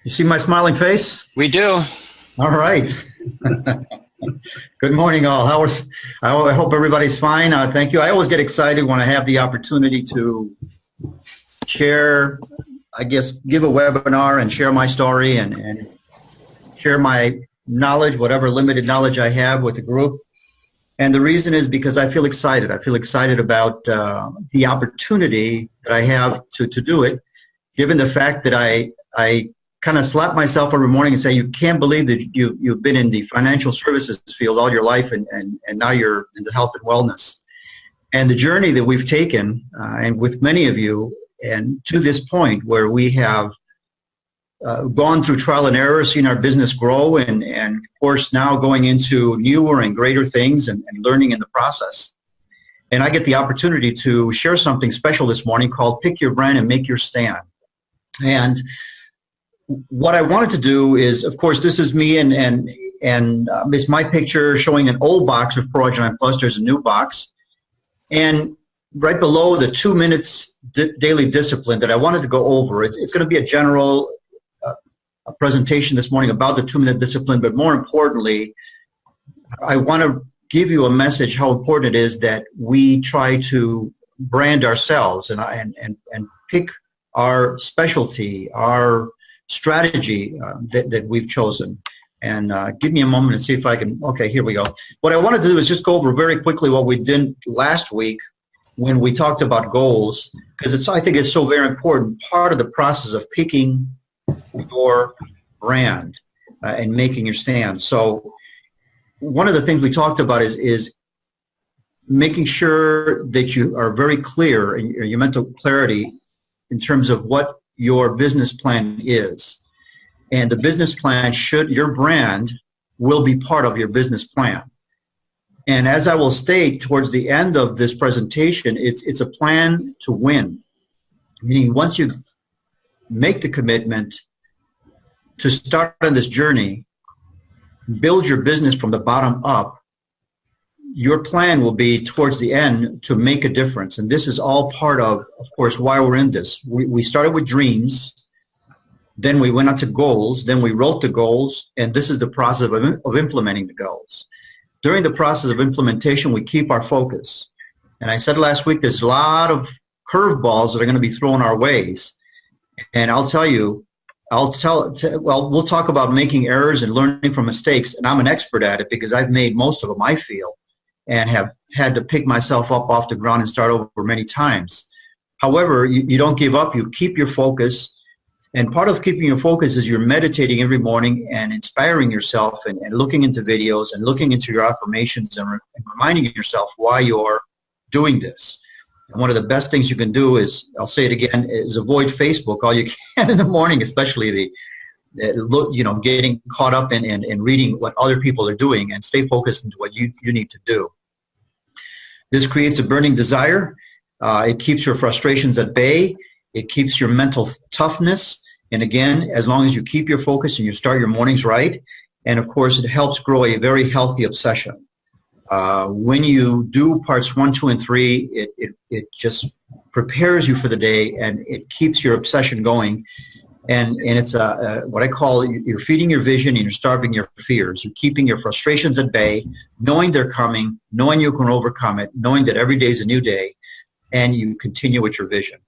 You see my smiling face? We do. All right. Good morning, all. I hope everybody's fine. Thank you. I always get excited when I have the opportunity to share, give a webinar and share my story and share my knowledge, whatever limited knowledge I have with the group. And the reason is because I feel excited. I feel excited about the opportunity that I have to do it, given the fact that I kind of slap myself every morning and say, you can't believe that you've been in the financial services field all your life and now you're in the health and wellness. And the journey that we've taken, and with many of you, and to this point where we have gone through trial and error, seen our business grow, and of course now going into newer and greater things and learning in the process. And I get the opportunity to share something special this morning called Pick Your Brand and Make Your Stand. And what I wanted to do is, of course, this is me and it's my picture showing an old box of Progen Plus. There's a new box. And right below the 2 minutes daily discipline that I wanted to go over, it's going to be a general a presentation this morning about the 2 minute discipline, but more importantly, I want to give you a message how important it is that we try to brand ourselves and pick our specialty, our strategy that we've chosen. And give me a moment and see if I can, okay, here we go. What I wanted to do is just go over very quickly what we did last week when we talked about goals, because I think it's so very important, part of the process of picking your brand and making your stand. So one of the things we talked about is making sure that you are very clear in your mental clarity in terms of what your business plan is. And the business plan your brand will be part of your business plan. And as I will state towards the end of this presentation, it's a plan to win. Meaning once you make the commitment to start on this journey, build your business from the bottom up, your plan will be towards the end to make a difference. And this is all part of course, why we're in this. We started with dreams, then we went on to goals, then we wrote the goals, and this is the process of implementing the goals. During the process of implementation, we keep our focus. And I said last week, there's a lot of curveballs that are going to be thrown our ways. And I'll tell you, we'll talk about making errors and learning from mistakes, and I'm an expert at it because I've made most of them, I feel, and have had to pick myself up off the ground and start over many times. However, you don't give up, you keep your focus, and part of keeping your focus is you're meditating every morning and inspiring yourself and looking into videos and looking into your affirmations and reminding yourself why you're doing this. And one of the best things you can do is, I'll say it again, is avoid Facebook all you can in the morning, especially getting caught up in reading what other people are doing, and stay focused into what you need to do. This creates a burning desire. It keeps your frustrations at bay. It keeps your mental toughness. And again, as long as you keep your focus and you start your mornings right, and of course, it helps grow a very healthy obsession. When you do parts 1, 2, and 3, it just prepares you for the day, and it keeps your obsession going. And it's what I call, you're feeding your vision and you're starving your fears. You're keeping your frustrations at bay, knowing they're coming, knowing you can overcome it, knowing that every day is a new day, and you continue with your vision.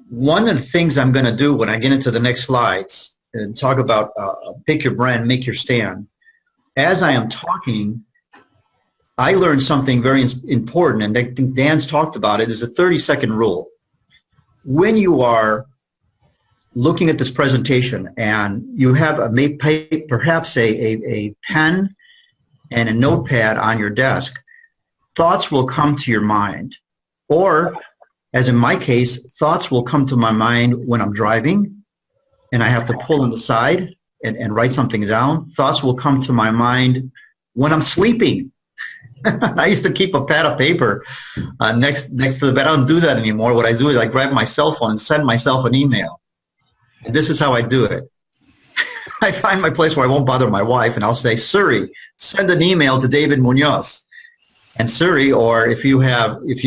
One of the things I'm going to do when I get into the next slides and talk about pick your brand, make your stand, as I am talking, I learned something very important, and I think Dan's talked about it, is a 30-second rule. When you are looking at this presentation and you have perhaps a pen and a notepad on your desk, thoughts will come to your mind. Or, as in my case, thoughts will come to my mind when I'm driving and I have to pull them aside and write something down. Thoughts will come to my mind when I'm sleeping. I used to keep a pad of paper next to the bed. I don't do that anymore. What I do is I grab my cell phone and send myself an email. And this is how I do it. I find my place where I won't bother my wife, and I'll say, Siri, send an email to David Munoz. And Siri, or if you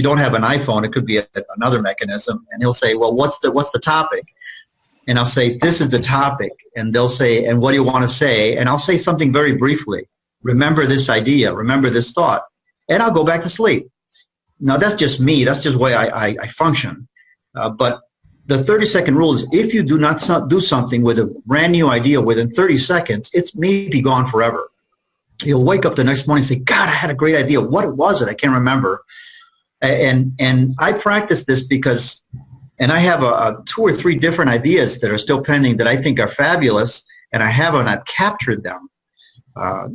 don't have an iPhone, it could be another mechanism, and he'll say, well, what's the topic? and I'll say, this is the topic. And they'll say, and what do you want to say? And I'll say something very briefly. Remember this idea, remember this thought, and I'll go back to sleep. Now, that's just me. That's just the way I function. But the 30-second rule is if you do not do something with a brand new idea within 30 seconds, it's maybe gone forever. You'll wake up the next morning and say, God, I had a great idea. What was it? I can't remember. And I practice this because, and I have 2 or 3 different ideas that are still pending that I think are fabulous, and I have not captured them.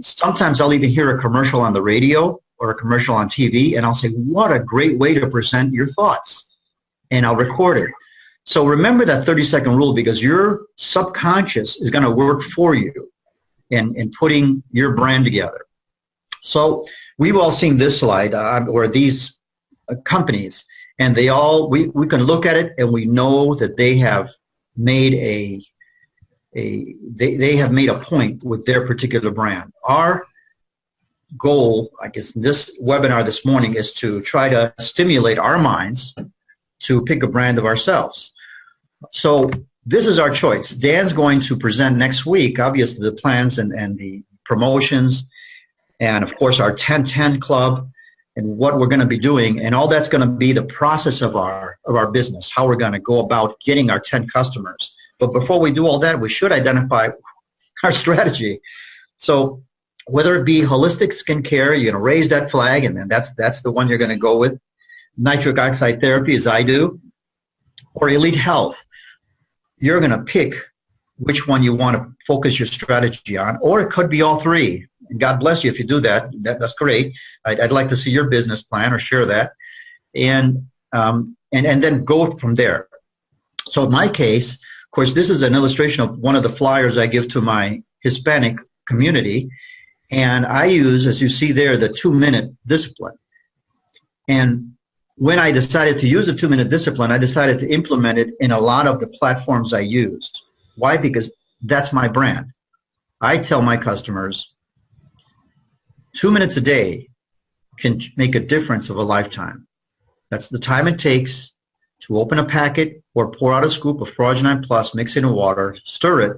Sometimes I'll even hear a commercial on the radio or a commercial on TV, and I'll say, what a great way to present your thoughts. And I'll record it. So remember that 30-second rule, because your subconscious is going to work for you in putting your brand together. So we've all seen this slide where these companies, and they all, we can look at it and we know that they have made they have made a point with their particular brand. Our goal, I guess, in this webinar this morning is to try to stimulate our minds to pick a brand of ourselves. So this is our choice. Dan's going to present next week, obviously, the plans and the promotions, and of course our 10-10 club and what we're going to be doing, and all that's going to be the process of our business, how we're going to go about getting our 10 customers. But before we do all that, we should identify our strategy. So whether it be holistic skincare, you're going to raise that flag, and then that's the one you're going to go with. Nitric oxide therapy, as I do, or elite health. You're going to pick which one you want to focus your strategy on, or it could be all 3. And God bless you if you do that. That's great. I'd like to see your business plan or share that, and then go from there. So in my case, of course, this is an illustration of one of the flyers I give to my Hispanic community, and I use, as you see there, the 2-minute discipline. And when I decided to use the 2-minute discipline, I decided to implement it in a lot of the platforms I used. Why? Because that's my brand. I tell my customers 2 minutes a day can make a difference of a lifetime. That's the time it takes to open a packet or pour out a scoop of Fraudulent Plus, mix it in water, stir it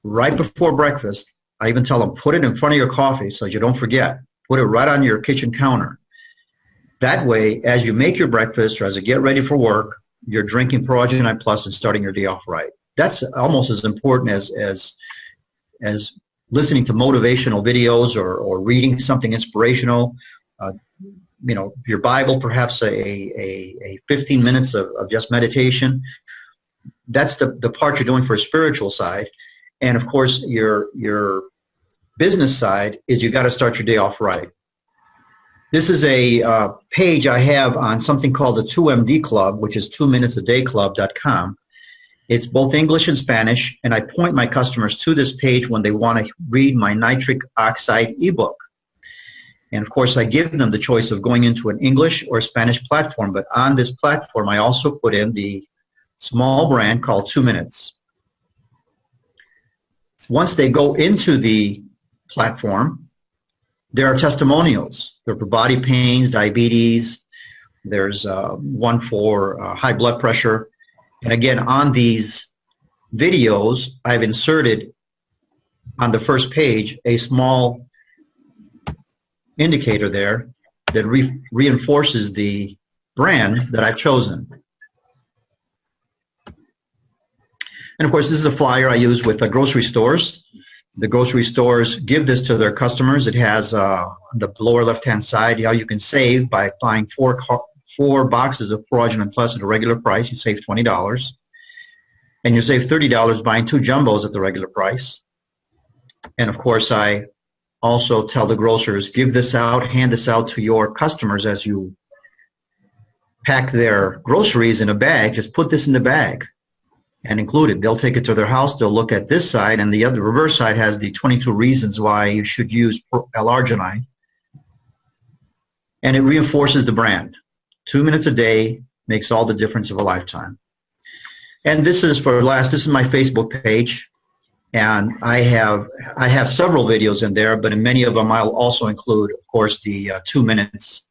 right before breakfast. I even tell them, put it in front of your coffee so you don't forget. Put it right on your kitchen counter. That way, as you make your breakfast or as you get ready for work, you're drinking Fraudulent Plus and starting your day off right. That's almost as important as listening to motivational videos or reading something inspirational. Your Bible, perhaps a 15 minutes of just meditation. That's the part you're doing for a spiritual side. And of course, your business side is you got to start your day off right. This is a page I have on something called the 2MD Club, which is 2minutesadayclub.com. It's both English and Spanish, and I point my customers to this page when they want to read my nitric oxide ebook. And of course, I give them the choice of going into an English or Spanish platform, but on this platform, I also put in the small brand called 2 Minutes. Once they go into the platform, there are testimonials. There are for body pains, diabetes. There's one for high blood pressure. And again, on these videos, I've inserted on the first page a small indicator there that reinforces the brand that I've chosen. And of course, this is a flyer I use with the grocery stores. The grocery stores give this to their customers. It has on the lower left-hand side how you can save by buying four boxes of Fraudulent Plus at a regular price. You save $20. And you save $30 buying 2 jumbos at the regular price. And of course, I also tell the grocers, give this out, hand this out to your customers as you pack their groceries in a bag. Just put this in the bag and include it. They'll take it to their house. They'll look at this side, and the other reverse side has the 22 reasons why you should use L-arginine. And it reinforces the brand. 2 minutes a day makes all the difference of a lifetime. And this is this is my Facebook page. And I have several videos in there, but in many of them I'll also include, of course, the 2 minutes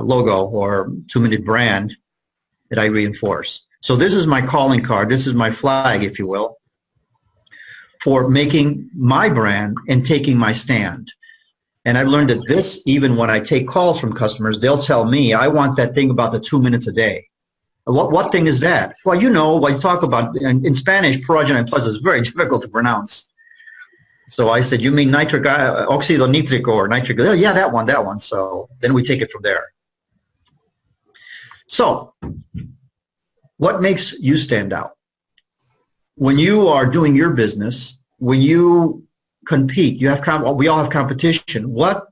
logo or 2 minute brand that I reinforce. So this is my calling card. This is my flag, if you will, for making my brand and taking my stand. And I've learned that this, even when I take calls from customers, they'll tell me, I want that thing about the 2 minutes a day. What thing is that? Well, you know, I talk about, in Spanish, Progeny Plus is very difficult to pronounce. So I said, you mean nitric, oxide nitric or nitric? Oh, yeah, that one. So then we take it from there. So what makes you stand out? When you are doing your business, when you compete, we all have competition. What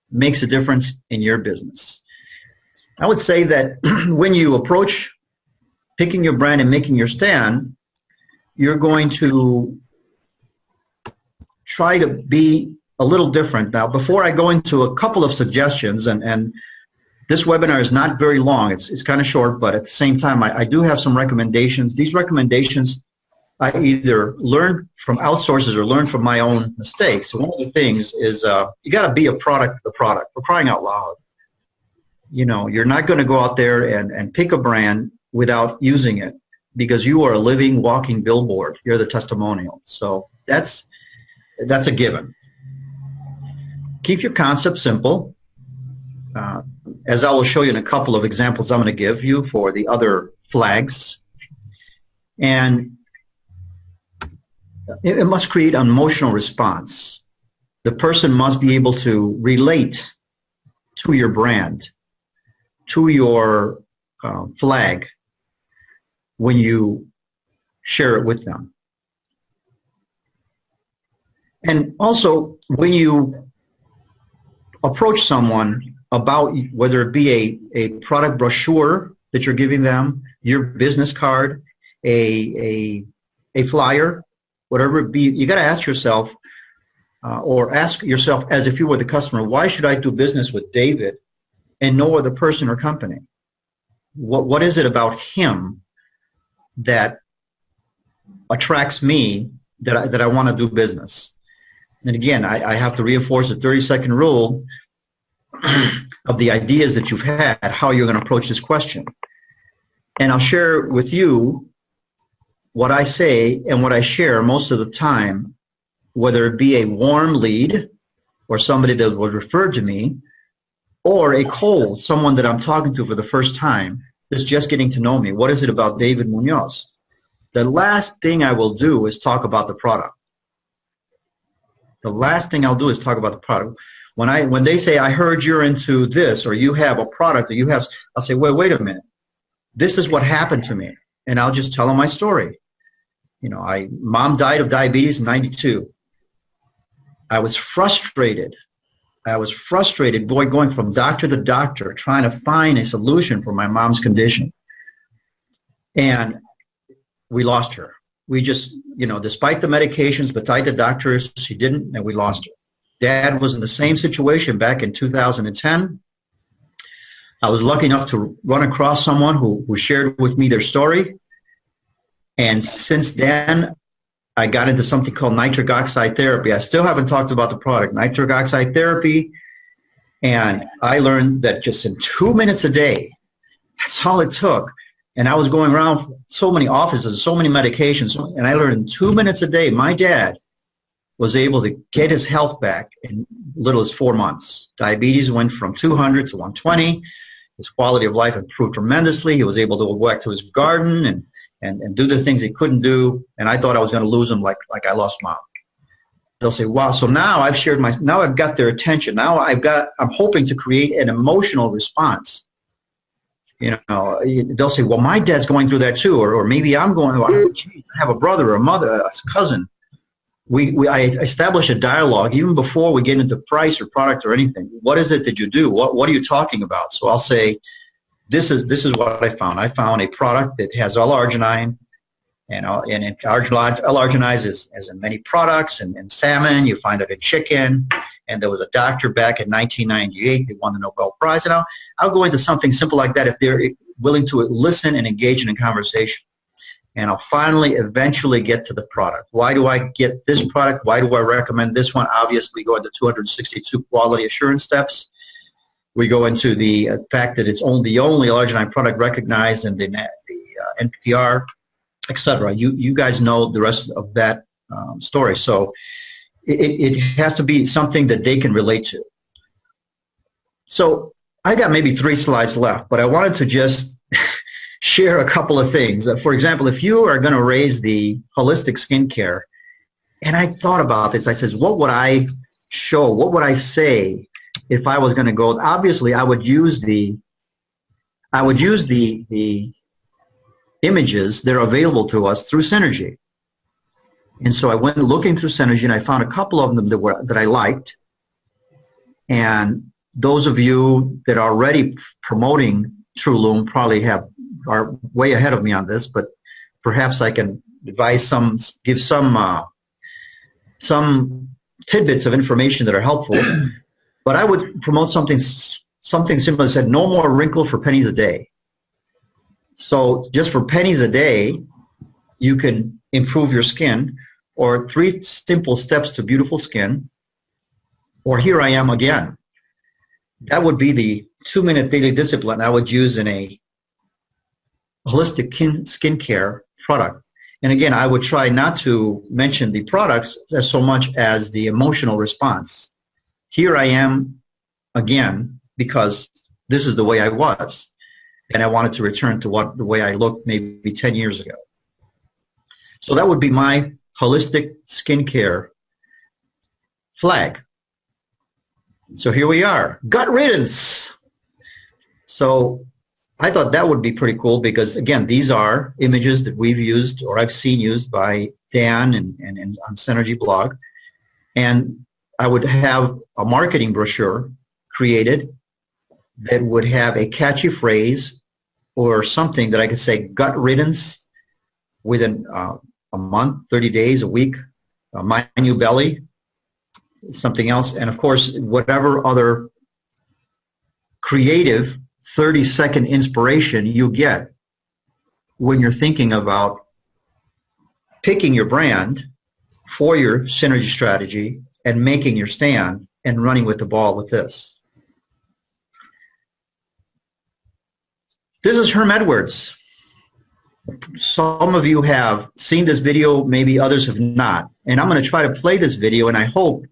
makes a difference in your business? I would say that when you approach picking your brand and making your stand, you're going to try to be a little different. Now, before I go into a couple of suggestions, and this webinar is not very long, it's kind of short, but at the same time, I do have some recommendations. These recommendations I either learned from outsources or learned from my own mistakes. So one of the things is you got to be a product of the product. For crying out loud. You know, you're not going to go out there and pick a brand without using it, because you are a living, walking billboard. You're the testimonial. So that's a given. Keep your concept simple. As I will show you in a couple of examples I'm going to give you for the other flags. And it must create an emotional response. The person must be able to relate to your brand, to your flag when you share it with them. And also, when you approach someone about, whether it be a product brochure that you're giving them, your business card, a flyer, whatever it be, you got to ask yourself, or ask yourself as if you were the customer, why should I do business with David and no other person or company? What is it about him that attracts me that I want to do business? And again, I have to reinforce the 30-second rule of the ideas that you've had, how you're going to approach this question. And I'll share with you what I say and what I share most of the time, whether it be a warm lead or somebody that was referred to me, or a cold, someone that I'm talking to for the first time that's just getting to know me. What is it about David Munoz? The last thing I will do is talk about the product. The last thing I'll do is talk about the product. When they say, I heard you're into this, or you have a product, or you have, I'll say, wait a minute. This is what happened to me. And I'll just tell them my story. You know, mom died of diabetes in '92. I was frustrated. Going from doctor to doctor, trying to find a solution for my mom's condition. And we lost her. We just, you know, despite the medications, despite the doctors, she didn't, and we lost her. Dad was in the same situation back in 2010. I was lucky enough to run across someone who shared with me their story. And since then, I got into something called nitric oxide therapy. I still haven't talked about the product, nitric oxide therapy. And I learned that just in 2 minutes a day, that's all it took. And I was going around so many offices, so many medications, and I learned in 2 minutes a day, my dad was able to get his health back in little as 4 months. Diabetes went from 200 to 120. His quality of life improved tremendously. He was able to go back to his garden and do the things he couldn't do. And I thought I was going to lose him like I lost Mom. They'll say, wow, so now I've shared now I've got their attention. Now I'm hoping to create an emotional response. You know, they'll say, well, my dad's going through that too, or maybe I'm going, I have a brother or a mother, a cousin. I establish a dialogue even before we get into price or product or anything. What is it that you do? What are you talking about? So I'll say, this is what I found. I found a product that has L-arginine, and L-arginine is in many products, and in salmon, you find it in chicken. And there was a doctor back in 1998 who won the Nobel Prize. And I'll go into something simple like that if they're willing to listen and engage in a conversation. And I'll finally eventually get to the product. Why do I get this product? Why do I recommend this one? Obviously, we go into 262 quality assurance steps. We go into the fact that it's the only L-arginine product recognized in the NPR, etc. You guys know the rest of that story. So it has to be something that they can relate to. So I got maybe 3 slides left, but I wanted to just share a couple of things. For example, if you are going to raise the holistic skincare, and I thought about this, I says, what would I show? What would I say if I was going to go? Obviously, I would use the images that are available to us through Synergy. And so I went looking through Synergy, and I found a couple of them that I liked. And those of you that are already promoting TrueLume probably are way ahead of me on this, but perhaps I can give some tidbits of information that are helpful. But I would promote something simple that said, no more wrinkle for pennies a day. So just for pennies a day, you can improve your skin, or 3 simple steps to beautiful skin, or here I am again. That would be the 2-minute daily discipline I would use in a holistic skincare product. And again, I would try not to mention the products as so much as the emotional response. Here I am again because this is the way I was, and I wanted to return to the way I looked maybe 10 years ago. So that would be my holistic skincare flag. So here we are, gut riddance. So I thought that would be pretty cool because, again, these are images that we've used or I've seen used by Dan and on Synergy blog. And I would have a marketing brochure created that would have a catchy phrase or something that I could say, gut riddance within a month, 30 days, a week, my new belly, something else. And, of course, whatever other creative 30-second inspiration you get when you're thinking about picking your brand for your Synergy strategy and making your stand and running with the ball with this. This is Herm Edwards. Some of you have seen this video, maybe others have not. And I'm going to try to play this video, and I hope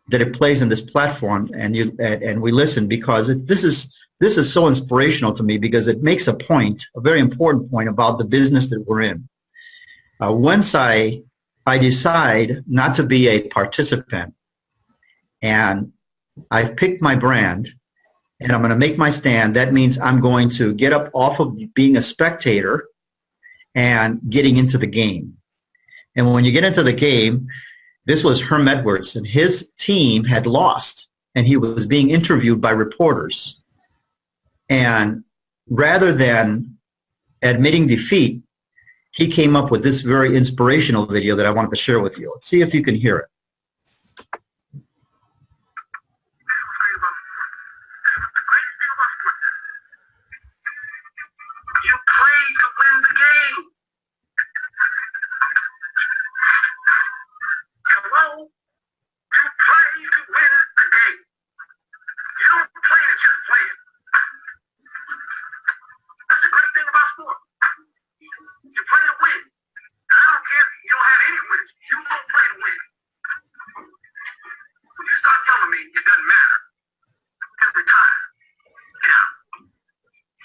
that it plays in this platform and we listen, because this is so inspirational to me, because it makes a point, a very important point about the business that we're in. Once I decide not to be a participant and I've picked my brand and I'm going to make my stand, that means I'm going to get up off of being a spectator and getting into the game. And when you get into the game, this was Herm Edwards, and his team had lost, and he was being interviewed by reporters. And rather than admitting defeat, he came up with this very inspirational video that I wanted to share with you. Let's see if you can hear it. You play to win the game. Hello? You play to win the game. You don't play to just play it. That's the great thing about sport. You play to win. And I don't care if you don't have any wins. You don't play to win. When you start telling me it doesn't matter, every time, get out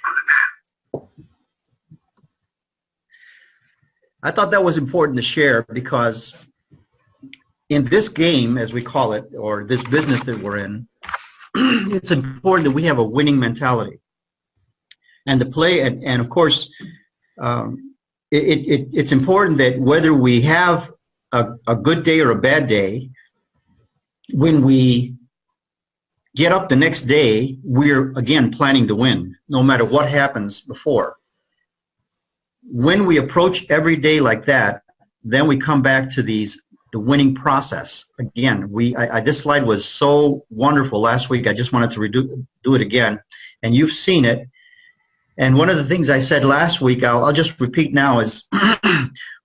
from the path. I thought that was important to share, because in this game, as we call it, or this business that we're in, it's important that we have a winning mentality. And to play, and of course, it's important that whether we have a good day or a bad day, when we get up the next day, we're, again, planning to win, no matter what happens before. When we approach every day like that, then we come back to the winning process. Again, this slide was so wonderful last week. I just wanted to do it again, and you've seen it. And one of the things I said last week, I'll just repeat now, is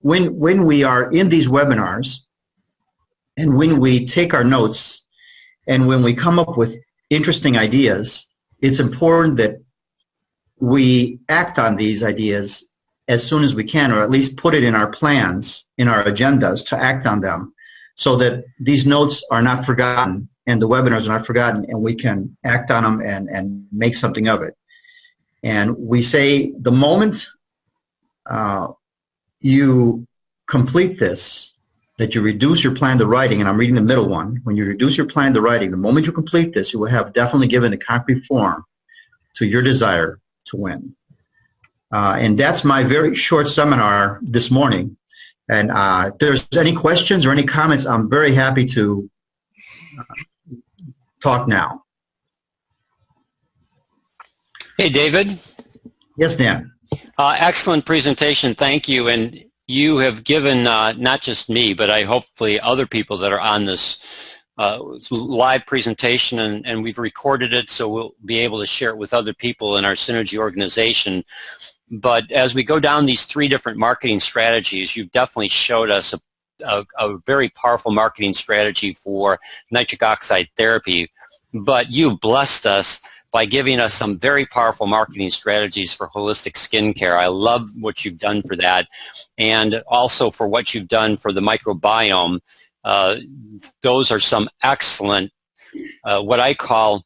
when we are in these webinars, and when we take our notes, and when we come up with interesting ideas, it's important that we act on these ideas as soon as we can, or at least put it in our plans, in our agendas to act on them, so that these notes are not forgotten and the webinars are not forgotten, and we can act on them and make something of it. And we say the moment you complete this, that you reduce your plan to writing, and I'm reading the middle one, when you reduce your plan to writing, the moment you complete this, you will have definitely given a concrete form to your desire to win. And that's my very short seminar this morning. And if there's any questions or any comments, I'm very happy to talk now. Hey, David. Yes, Dan. Excellent presentation. Thank you. And you have given not just me, but hopefully other people that are on this live presentation, and we've recorded it, so we'll be able to share it with other people in our Synergy organization. But as we go down these 3 different marketing strategies, you've definitely showed us a very powerful marketing strategy for nitric oxide therapy. But you've blessed us by giving us some very powerful marketing strategies for holistic skincare. I love what you've done for that, and also for what you've done for the microbiome. Those are some excellent, what I call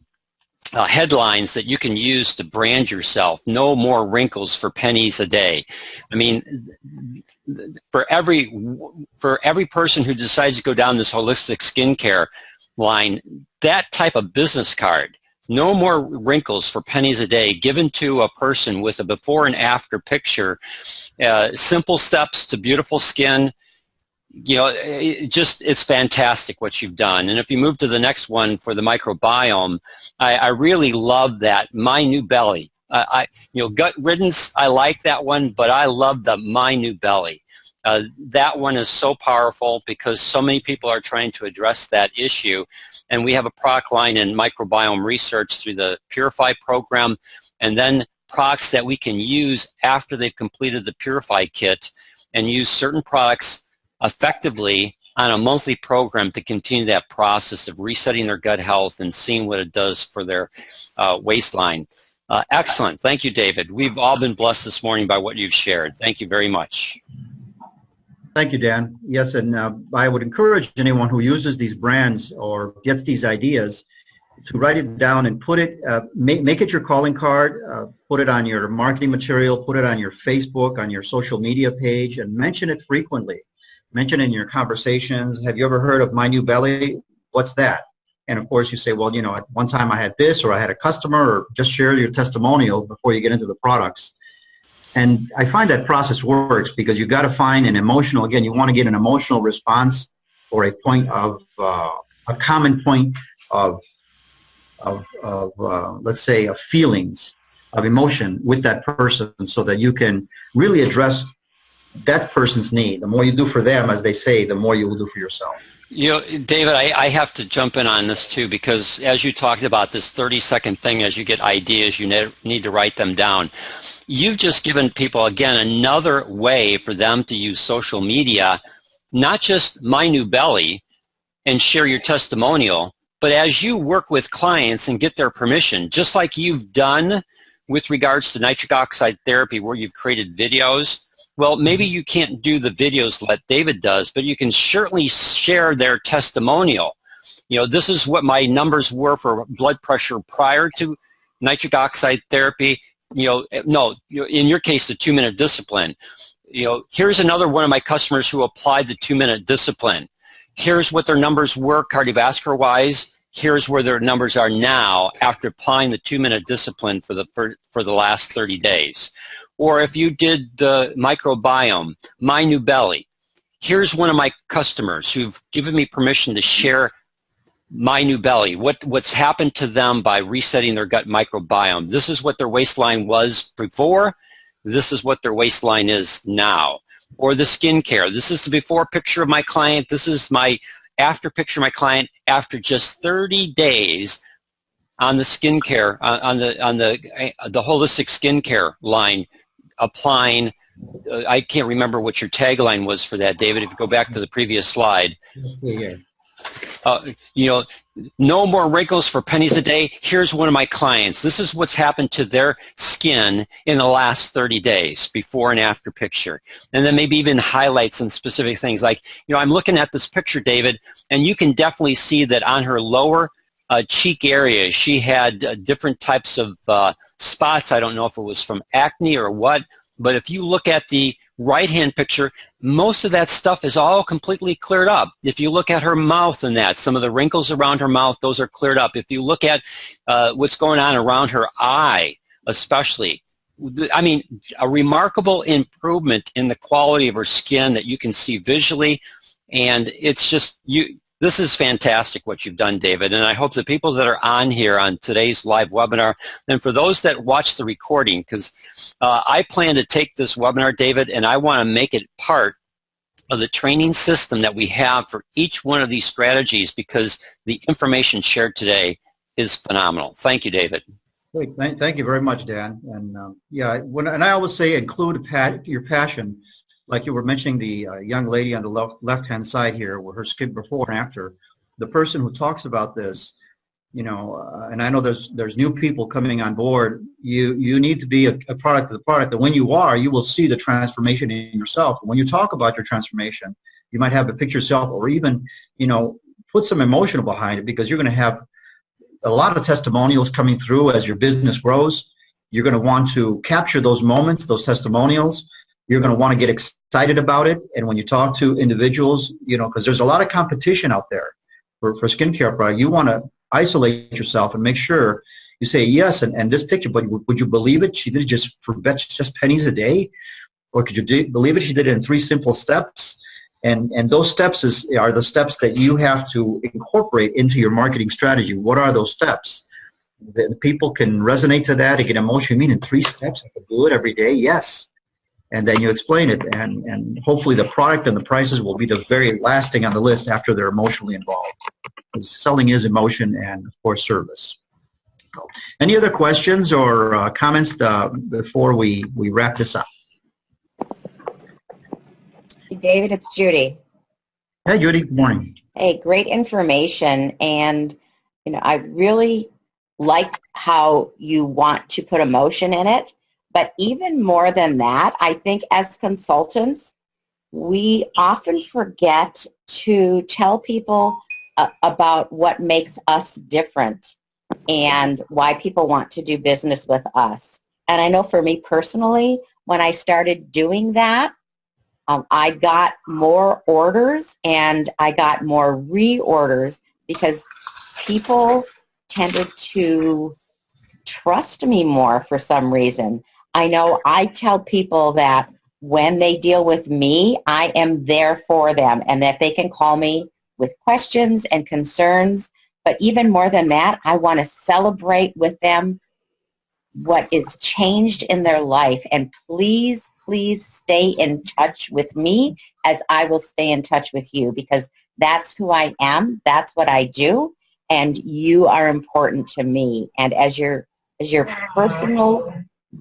headlines that you can use to brand yourself. No more wrinkles for pennies a day. I mean, for every person who decides to go down this holistic skincare line, that type of business card, no more wrinkles for pennies a day, given to a person with a before and after picture, simple steps to beautiful skin. You know, it's fantastic what you've done. And if you move to the next one for the microbiome, I really love that. My New Belly. Gut riddance, I like that one, but I love the My New Belly. That one is so powerful because so many people are trying to address that issue. And we have a product line in microbiome research through the Purify program, and then products that we can use after they've completed the Purify kit, and use certain products effectively on a monthly program to continue that process of resetting their gut health and seeing what it does for their waistline. Excellent. Thank you, David. We've all been blessed this morning by what you've shared. Thank you very much. Thank you, Dan. Yes, and I would encourage anyone who uses these brands or gets these ideas to write it down and put it, make it your calling card, put it on your marketing material, put it on your Facebook, on your social media page, and mention it frequently. Mention in your conversations, have you ever heard of My New Belly? What's that? And of course you say, well, at one time I had this, or I had a customer, or just share your testimonial before you get into the products. And I find that process works because you've got to find an emotional, again, you want to get an emotional response or a point of, a common point of let's say, of feelings, of emotion with that person, so that you can really address that person's need. The more you do for them, as they say, the more you will do for yourself. David, I have to jump in on this too, because as you talked about this 30-second thing, as you get ideas, you need to write them down. You've just given people, again, another way for them to use social media, not just My New Belly and share your testimonial, but as you work with clients and get their permission, just like you've done with regards to nitric oxide therapy, where you've created videos. Well, maybe you can't do the videos that David does, but you can certainly share their testimonial. This is what my numbers were for blood pressure prior to nitric oxide therapy. In your case, the 2-minute discipline. Here's another one of my customers who applied the 2-minute discipline. Here's what their numbers were cardiovascular wise. Here's where their numbers are now after applying the 2-minute discipline for the last 30 days. Or if you did the microbiome, My New Belly, here's one of my customers who've given me permission to share My New Belly, what's happened to them by resetting their gut microbiome. This is what their waistline was before. This is what their waistline is now. Or the skincare. This is the before picture of my client. This is my after picture of my client after just 30 days on the skincare, on the holistic skincare line, applying. I can't remember what your tagline was for that, David. If you go back to the previous slide. you know, no more wrinkles for pennies a day. Here's one of my clients. This is what's happened to their skin in the last 30 days, before and after picture. And then maybe even highlight some specific things. Like, you know, I'm looking at this picture, David, and you can definitely see that on her lower cheek area, she had different types of spots. I don't know if it was from acne or what, but if you look at the right-hand picture, most of that stuff is all completely cleared up. If you look at her mouth and that, some of the wrinkles around her mouth, those are cleared up. If you look at what's going on around her eye, especially, I mean, a remarkable improvement in the quality of her skin that you can see visually, and it's just, this is fantastic what you've done, David, and I hope the people that are on here on today's live webinar, and for those that watch the recording, because I plan to take this webinar, David, and I want to make it part of the training system that we have for each one of these strategies, because the information shared today is phenomenal. Thank you, David. Great. Thank you very much, Dan. And yeah, and I always say include your passion. Like you were mentioning, the young lady on the left-hand side here, where her skin before and after, the person who talks about this, you know, and I know there's new people coming on board. You need to be a product of the product, and when you are, you will see the transformation in yourself. When you talk about your transformation, you might have a picture yourself, or even, you know, put some emotion behind it, because you're going to have a lot of testimonials coming through as your business grows. You're going to want to capture those moments, those testimonials. You're going to want to get excited about it. And when you talk to individuals, you know, because there's a lot of competition out there for skincare product, you want to isolate yourself and make sure you say, yes, and this picture, but would you believe it? She did it just for just pennies a day? Or could you believe it? She did it in 3 simple steps. And those steps are the steps that you have to incorporate into your marketing strategy. What are those steps? The people can resonate to that and get emotion. You mean in 3 steps I can do it every day? Yes. And then you explain it, and hopefully the product and the prices will be the very last thing on the list after they're emotionally involved. Because selling is emotion and, of course, service. Any other questions or comments before we wrap this up? David, it's Judy. Hey, Judy. Good morning. Hey, great information, and you know, I really like how you want to put emotion in it. But even more than that, I think as consultants, we often forget to tell people about what makes us different and why people want to do business with us. And I know for me personally, when I started doing that, I got more orders and I got more reorders because people tended to trust me more for some reason. I know I tell people that when they deal with me, I am there for them and that they can call me with questions and concerns. But even more than that, I want to celebrate with them what is changed in their life. And please, please stay in touch with me as I will stay in touch with you, because that's who I am. That's what I do. And you are important to me. And as your personal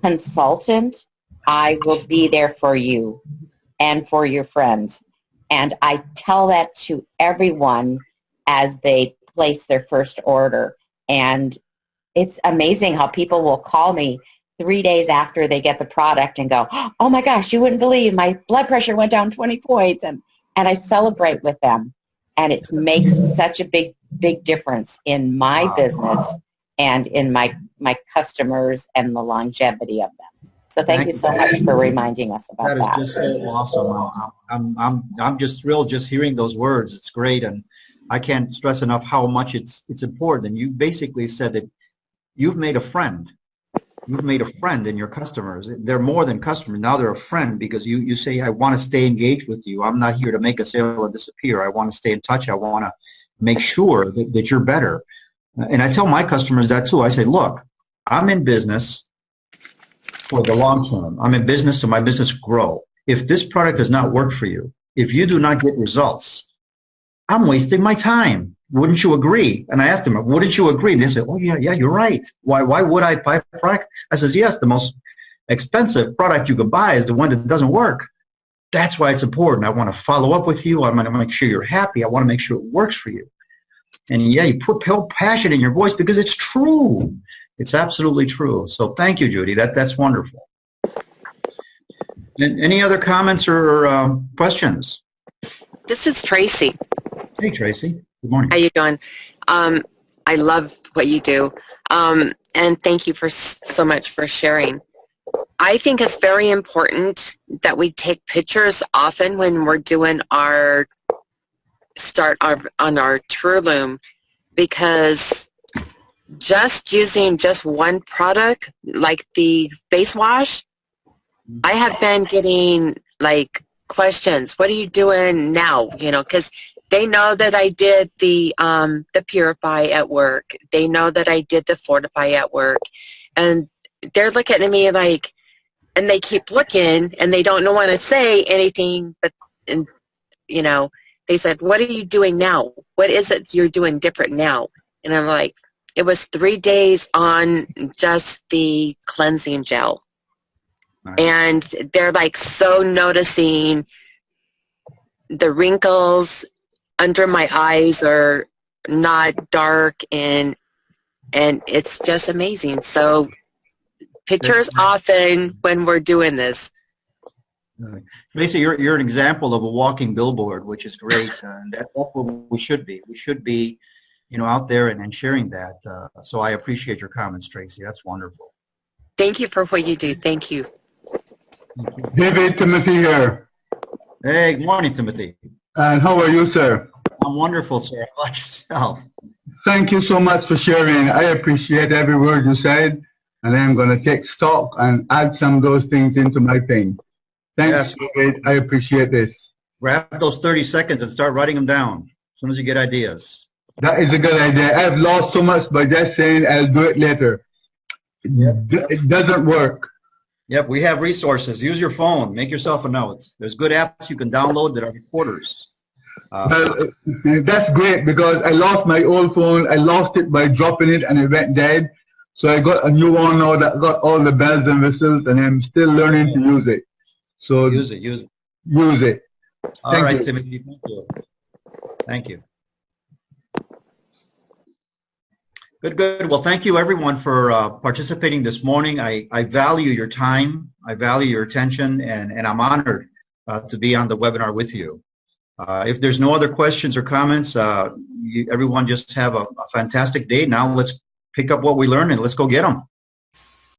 consultant, I will be there for you and for your friends. And I tell that to everyone as they place their first order. And it's amazing how people will call me 3 days after they get the product and go, oh my gosh, you wouldn't believe my blood pressure went down 20 points. And I celebrate with them. And it makes such a big difference in my business and in my customers and the longevity of them. So thank you so much for reminding us about that. That is just so awesome. I'm just thrilled just hearing those words. It's great, and I can't stress enough how much it's important. And you basically said that you've made a friend. You've made a friend in your customers. They're more than customers. Now they're a friend because you say, I want to stay engaged with you. I'm not here to make a sale and disappear. I want to stay in touch. I want to make sure that you're better. And I tell my customers that too. I say, look, I'm in business for the long term. I'm in business so my business grow. If this product does not work for you, if you do not get results, I'm wasting my time. Wouldn't you agree? And I asked them, wouldn't you agree? And they said, oh, yeah, you're right. Why would I buy a product? I says, yes, the most expensive product you can buy is the one that doesn't work. That's why it's important. I want to follow up with you. I want to make sure you're happy. I want to make sure it works for you. And yeah, you put passion in your voice because it's true. It's absolutely true. So thank you, Judy. That's wonderful. And any other comments or questions? This is Tracy. Hey, Tracy. Good morning. How you doing? I love what you do. And thank you for so much for sharing. I think it's very important that we take pictures often when we're doing our on our TrueLoom, because just using just one product like the face wash, I have been getting like questions. What are you doing now? You know, because they know that I did the Purify at work. They know that I did the Fortify at work, and they're looking at me like, and they keep looking, and they don't want to say anything, but, and, you know, they said, what are you doing now? What is it you're doing different now? And I'm like, it was 3 days on just the cleansing gel. Nice. And they're like so noticing the wrinkles under my eyes are not dark, and it's just amazing. So pictures often when we're doing this. Basically, you're an example of a walking billboard, which is great, and that's what we should be. We should be, you know, out there and sharing that. So I appreciate your comments, Tracy. That's wonderful. Thank you for what you do. Thank you. David, Timothy here. Hey, good morning, Timothy. And how are you, sir? I'm wonderful, sir. How about yourself? Thank you so much for sharing. I appreciate every word you said, and I'm going to take stock and add some of those things into my thing. Thanks, yes. David. I appreciate this. Grab those 30 seconds and start writing them down as soon as you get ideas. That is a good idea. I've lost so much by just saying I'll do it later. Yep. It doesn't work. Yep, we have resources. Use your phone. Make yourself a note. There's good apps you can download that are recorders. Well, that's great, because I lost my old phone. I lost it by dropping it and it went dead. So I got a new one now that got all the bells and whistles, and I'm still learning to use it. So use it. Use it. All right, Timothy. Thank you. Thank you. Good. Well, thank you, everyone, for participating this morning. I value your time. I value your attention, and I'm honored to be on the webinar with you. If there's no other questions or comments, everyone just have a fantastic day. Now let's pick up what we learned and let's go get them.